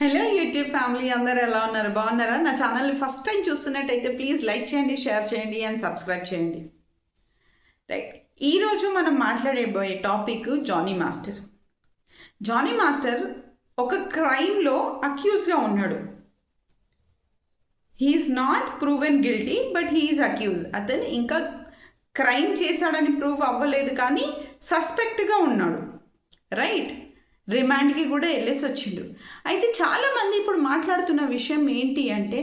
Hello YouTube family, అందరు ఎలా ఉన్నారు? బాగున్నారా? నా ఛానల్ని ఫస్ట్ టైం చూస్తున్నట్టయితే ప్లీజ్ లైక్ చేయండి, షేర్ చేయండి అండ్ సబ్స్క్రైబ్ చేయండి. రైట్, ఈరోజు మనం మాట్లాడబోయే topic Jani master. Jani master ఒక క్రైమ్లో అక్యూజ్గా ఉన్నాడు. He's not proven guilty, but he's accused. అతను ఇంకా క్రైమ్ చేశాడని ప్రూవ్ అవ్వలేదు, కానీ సస్పెక్ట్గా ఉన్నాడు. రైట్, రిమాండ్కి కూడా వెళ్ళేసి వచ్చిండు. అయితే చాలామంది ఇప్పుడు మాట్లాడుతున్న విషయం ఏంటి అంటే,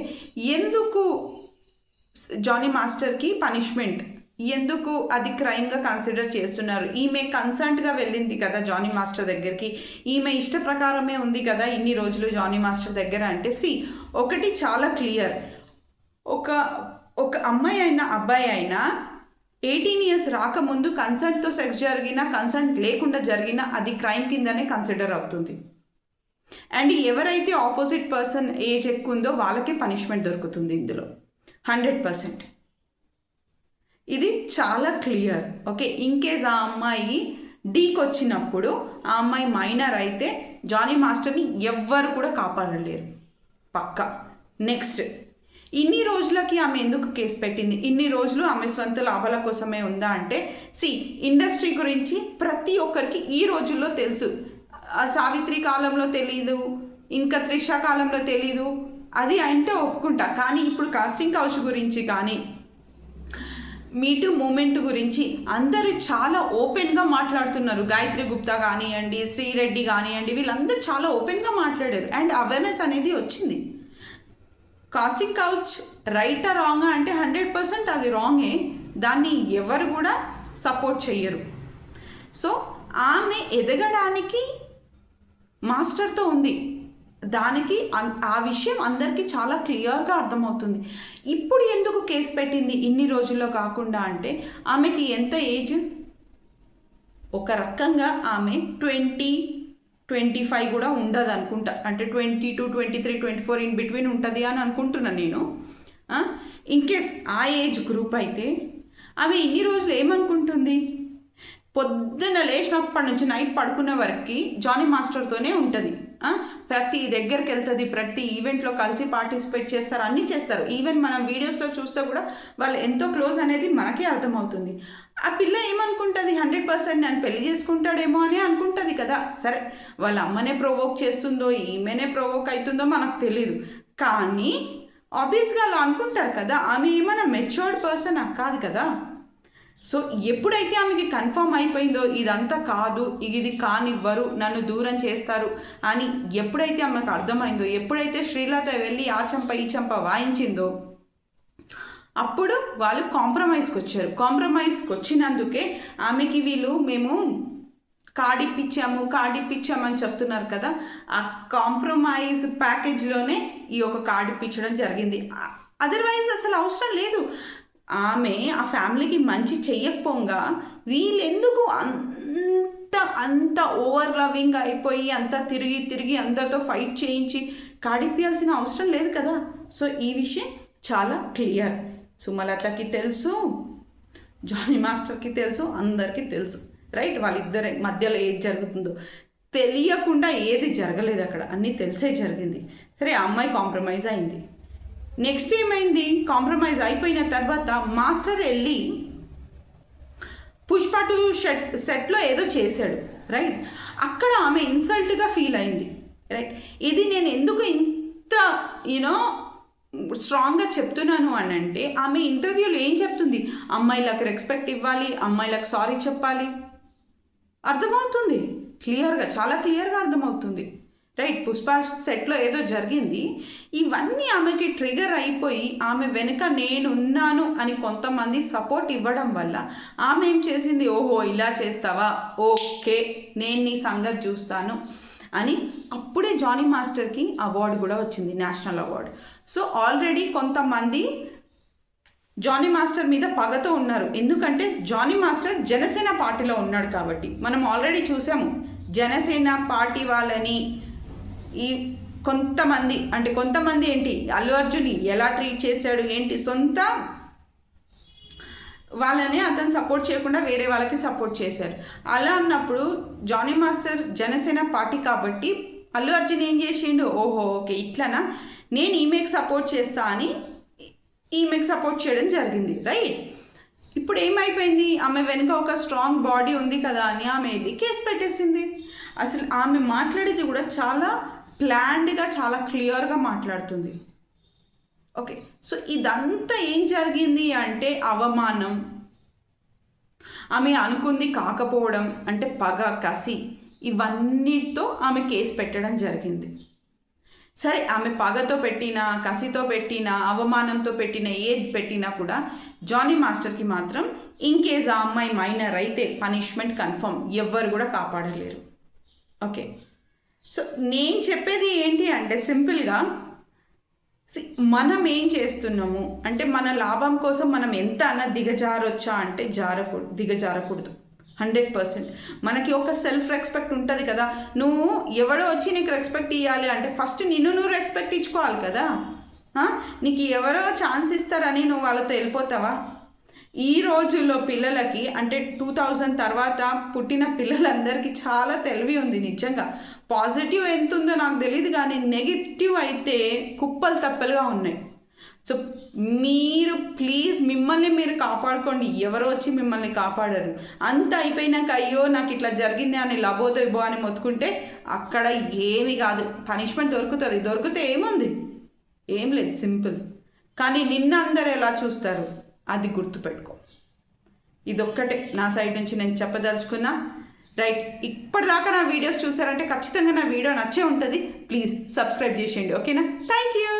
ఎందుకు జానీ మాస్టర్కి పనిష్మెంట్, ఎందుకు అది క్రైమ్గా కన్సిడర్ చేస్తున్నారు? ఈమె కన్సర్న్డ్గా వెళ్ళింది కదా జానీ మాస్టర్ దగ్గరికి, ఈమె ఇష్ట ప్రకారమే ఉంది కదా ఇన్ని రోజులు జానీ మాస్టర్ దగ్గర అంటే, ఒకటి చాలా క్లియర్. ఒక అమ్మాయి అయినా అబ్బాయి అయినా 18 years రాకముందు కన్సెంట్తో సెక్స్ జరిగినా, కన్సెంట్ లేకుండా జరిగినా అది క్రైమ్ కిందనే కన్సిడర్ అవుతుంది. అండ్ ఎవరైతే ఆపోజిట్ పర్సన్ ఏజ్ ఎక్కువ ఉందో వాళ్ళకే పనిష్మెంట్ దొరుకుతుంది ఇందులో 100%. ఇది చాలా క్లియర్. ఓకే, ఇన్కేస్ ఆ అమ్మాయి డీకి వచ్చినప్పుడు ఆ అమ్మాయి మైనర్ అయితే జానీ మాస్టర్ని ఎవ్వరు కూడా కాపాడలేరు, పక్కా. నెక్స్ట్, ఇన్ని రోజులకి ఆమె ఎందుకు కేసు పెట్టింది? ఇన్ని రోజులు ఆమె సొంత లాభాల కోసమే ఉందా అంటే, ఇండస్ట్రీ గురించి ప్రతి ఒక్కరికి ఈ రోజుల్లో తెలుసు. సావిత్రి కాలంలో తెలీదు, ఇంకా త్రిష కాలంలో తెలీదు, అది అంటే ఒప్పుకుంటా. కానీ ఇప్పుడు కాస్టింగ్ కౌచ్ గురించి కానీ, మీటూ మూమెంట్ గురించి అందరూ చాలా ఓపెన్గా మాట్లాడుతున్నారు. గాయత్రి గుప్తా కానివ్వండి, శ్రీరెడ్డి కానివ్వండి, వీళ్ళందరూ చాలా ఓపెన్గా మాట్లాడారు. అండ్ అవేర్నెస్ అనేది వచ్చింది. కాస్టింగ్ కౌచ్ రైటా రాంగా అంటే 100% అది రాంగే, దాన్ని ఎవరు కూడా సపోర్ట్ చెయ్యరు. సో ఆమె ఎదగడానికి మాస్టర్తో ఉంది, దానికి ఆ విషయం అందరికీ చాలా క్లియర్గా అర్థమవుతుంది. ఇప్పుడు ఎందుకు కేసు పెట్టింది ఇన్ని రోజుల్లో కాకుండా అంటే, ఆమెకి ఎంత ఏజ్? ఒక రకంగా ఆమె 20-25 కూడా ఉండదు అనుకుంటా, అంటే 22, 23, 24 ఇన్ బిట్వీన్ ఉంటుంది అని అనుకుంటున్నాను నేను. ఇన్కేస్ ఆ ఏజ్ గ్రూప్ అయితే ఆమె ఇన్ని రోజులు ఏమనుకుంటుంది? పొద్దున్న లేచినప్పటి నుంచి నైట్ పడుకునే వరకు జానీ మాస్టర్తోనే ఉంటుంది. ప్రతి దగ్గరికి వెళ్తుంది, ప్రతి ఈవెంట్లో కలిసి పార్టిసిపేట్ చేస్తారు, అన్నీ చేస్తారు. ఈవెన్ మనం వీడియోస్లో చూస్తే కూడా వాళ్ళు ఎంతో క్లోజ్ అనేది మనకే అర్థమవుతుంది. ఆ పిల్ల ఏమనుకుంటుంది? 100% నేను పెళ్లి చేసుకుంటాడేమో అని అనుకుంటుంది కదా. సరే, వాళ్ళ అమ్మనే ప్రొవోక్ చేస్తుందో ఈమెనే ప్రొవోక్ అవుతుందో మనకు తెలీదు, కానీ ఆబ్వియస్గా అలా అనుకుంటారు కదా. ఆమె ఏమైనా మెచ్యూర్డ్ పర్సన్ కాదు కదా. సో ఎప్పుడైతే ఆమెకి కన్ఫర్మ్ అయిపోయిందో ఇదంతా కాదు, ఇది కానివ్వరు, నన్ను దూరం చేస్తారు అని ఎప్పుడైతే ఆమెకు అర్థమైందో, ఎప్పుడైతే శ్రీలత వెళ్ళి ఆ చంప ఈ చంప వాయించిందో, అప్పుడు వాళ్ళు కాంప్రమైజ్కి వచ్చారు. కాంప్రమైజ్కి వచ్చినందుకే ఆమెకి మేము కార్డిప్పించామని చెప్తున్నారు కదా. ఆ కాంప్రమైజ్ ప్యాకేజ్లోనే ఈ ఒక కార్డిప్పించడం జరిగింది. అదర్వైజ్ అసలు అవసరం లేదు. ఆమె ఆ ఫ్యామిలీకి మంచి చెయ్యకపోగా వీళ్ళెందుకు అంత ఓవర్ లవింగ్ అయిపోయి అంత తిరిగి అందరితో ఫైట్ చేయించి కాడిపియాల్సిన అవసరం లేదు కదా. సో ఈ విషయం చాలా క్లియర్. సుమలతకి తెలుసు, జానీ మాస్టర్కి తెలుసు, అందరికీ తెలుసు. రైట్, వాళ్ళిద్దరి మధ్యలో ఏది జరుగుతుందో తెలియకుండా ఏది జరగలేదు, అక్కడ అన్నీ తెలిసే జరిగింది. సరే, ఆ అమ్మాయి కాంప్రమైజ్ అయింది. నెక్స్ట్ ఏమైంది? కాంప్రమైజ్ అయిపోయిన తర్వాత మాస్టర్ వెళ్ళి పుష్ప 2 సెట్లో ఏదో చేశాడు. రైట్, అక్కడ ఆమె ఇన్సల్ట్గా ఫీల్ అయింది. రైట్, ఇది నేను ఎందుకు ఇంత స్ట్రాంగ్గా చెప్తున్నాను అని అంటే, ఆమె ఇంటర్వ్యూలో ఏం చెప్తుంది? అమ్మాయిలకు రెస్పెక్ట్ ఇవ్వాలి, అమ్మాయిలకు సారీ చెప్పాలి. అర్థమవుతుంది క్లియర్గా, చాలా క్లియర్గా అర్థమవుతుంది. రైట్, పుష్ప సెట్లో ఏదో జరిగింది, ఇవన్నీ ఆమెకి ట్రిగర్ అయిపోయి ఆమె వెనుక నేనున్నాను అని కొంతమంది సపోర్ట్ ఇవ్వడం వల్ల ఆమె ఏం చేసింది? ఓహో, ఇలా చేస్తావా, ఓకే, నేను నీ సంగతి చూస్తాను అని. అప్పుడే జానీ మాస్టర్కి అవార్డు కూడా వచ్చింది, నేషనల్ అవార్డు. సో ఆల్రెడీ కొంతమంది జానీ మాస్టర్ మీద పగతో ఉన్నారు, ఎందుకంటే జానీ మాస్టర్ జనసేన పార్టీలో ఉన్నాడు కాబట్టి. మనం ఆల్రెడీ చూసాము జనసేన పార్టీ వాళ్ళని ఈ కొంతమంది ఏంటి, అల్లు అర్జున్ని ఎలా ట్రీట్ చేశాడు ఏంటి, సొంత వాళ్ళని అతను సపోర్ట్ చేయకుండా వేరే వాళ్ళకి సపోర్ట్ చేశారు. అలా అన్నప్పుడు జానీ మాస్టర్ జనసేన పార్టీ కాబట్టి అల్లు అర్జున్ ఏం చేసిండు, ఓహో ఓకే ఇట్లనా, నేను ఈమెకి సపోర్ట్ చేస్తా అని ఈమెకి సపోర్ట్ చేయడం జరిగింది, రైట్. ఇప్పుడు ఏమైపోయింది, ఆమె వెనుక ఒక స్ట్రాంగ్ బాడీ ఉంది కదా అని ఆమె వెళ్ళి కేసు పెట్టేసింది. అసలు ఆమె మాట్లాడేది కూడా చాలా ప్లాన్డ్గా, చాలా క్లియర్గా మాట్లాడుతుంది. ఓకే, సో ఇదంతా ఏం జరిగింది అంటే అవమానం, ఆమె అనుకుంది కాకపోవడం, అంటే పగ, కసి, ఇవన్నిటితో ఆమె కేసు పెట్టడం జరిగింది. సరే, ఆమె పగతో పెట్టినా, కసితో పెట్టినా, అవమానంతో పెట్టినా, ఏది పెట్టినా కూడా జానీ మాస్టర్కి మాత్రం ఇన్కేస్ ఆ అమ్మాయి మైనర్ అయితే పనిష్మెంట్ కన్ఫర్మ్, ఎవ్వరు కూడా కాపాడలేరు. ఓకే, సో నేను చెప్పేది ఏంటి అంటే సింపుల్గా మనం ఏం చేస్తున్నాము అంటే మన లాభం కోసం మనం ఎంత అన్న దిగజారొచ్చా అంటే దిగజారకూడదు. 100% మనకి ఒక సెల్ఫ్ రెస్పెక్ట్ ఉంటుంది కదా. నువ్వు ఎవడో వచ్చి నీకు రెస్పెక్ట్ ఇవ్వాలి అంటే ఫస్ట్ నువ్వు రెస్పెక్ట్ ఇచ్చుకోవాలి కదా. నీకు ఎవరో ఛాన్స్ ఇస్తారని నువ్వు వాళ్ళతో వెళ్ళిపోతావా? ఈ రోజుల్లో పిల్లలకి అంటే 2000 తర్వాత పుట్టిన పిల్లలందరికీ చాలా తెలివి ఉంది నిజంగా. పాజిటివ్ ఎంత ఉందో నాకు తెలియదు, కానీ నెగిటివ్ అయితే కుప్పలు తప్పలుగా ఉన్నాయి. సో మీరు ప్లీజ్ మిమ్మల్ని మీరు కాపాడుకోండి, ఎవరో వచ్చి మిమ్మల్ని కాపాడరు. అంత అయిపోయినాక అయ్యో నాకు ఇట్లా జరిగింది అని లబోదోబో అని మొత్తుకుంటే అక్కడ ఏమి కాదు, పనిష్మెంట్ దొరుకుతుంది. దొరికితే ఏముంది, ఏం లేదు, సింపుల్. కానీ నిన్న అందరు ఎలా చూస్తారు అది గుర్తుపెట్టుకో. ఇదొక్కటే నా సైడ్ నుంచి నేను చెప్పదలుచుకున్నా, రైట్. ఇప్పటిదాకా నా వీడియోస్ చూసారంటే ఖచ్చితంగా నా వీడియో నచ్చే ఉంటుంది. ప్లీజ్ సబ్స్క్రైబ్ చేసేయండి, ఓకేనా? Thank you.